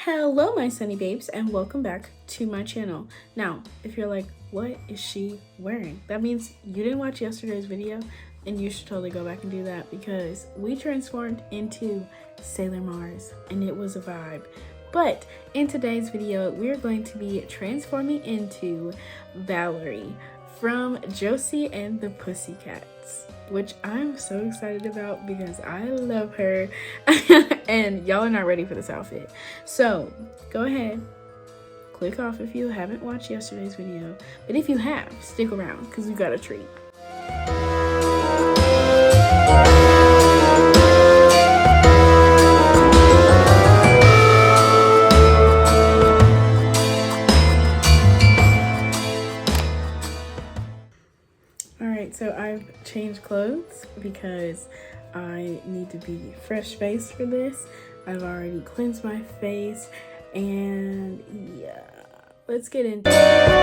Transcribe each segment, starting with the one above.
Hello my sunny babes and welcome back to my channel. Now if you're like, what is she wearing? That means you didn't watch yesterday's video and you should totally go back and do that because we transformed into Sailor Mars and it was a vibe. But in today's video we're going to be transforming into Valerie from Josie and the Pussycats, which I'm so excited about because I love her and y'all are not ready for this outfit. So go ahead, click off if you haven't watched yesterday's video, but if you have, stick around because we got a treat. So I've changed clothes because I need to be fresh faced for this. I've already cleansed my face and yeah, let's get into it.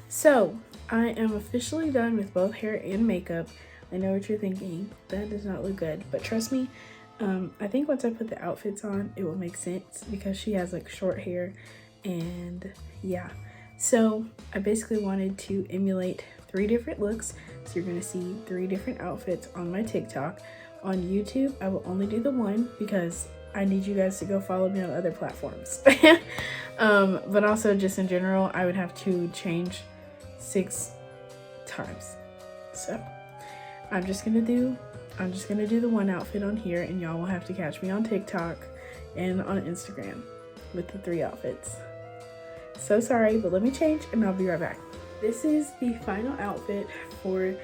So I am officially done with both hair and makeup. I know what you're thinking, that does not look good, but trust me, I think once I put the outfits on it will make sense because she has like short hair and yeah. So I basically wanted to emulate 3 different looks, so you're gonna see 3 different outfits on my TikTok. On YouTube I will only do the one because I need you guys to go follow me on other platforms. But also just in general I would have to change 6 times. So I'm just gonna do the one outfit on here and y'all will have to catch me on TikTok and on Instagram with the 3 outfits. So sorry, but let me change and I'll be right back. This is the final outfit for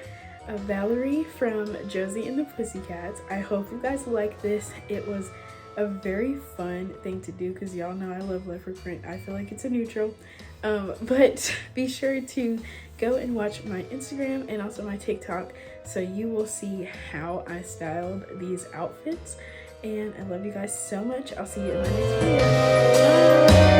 Valerie from Josie and the Pussycats. I hope you guys like this. It was a very fun thing to do because y'all know I love leopard print. I feel like it's a neutral. But be sure to go and watch my Instagram and also my TikTok so you will see how I styled these outfits. And I love you guys so much. I'll see you in my next video. Bye!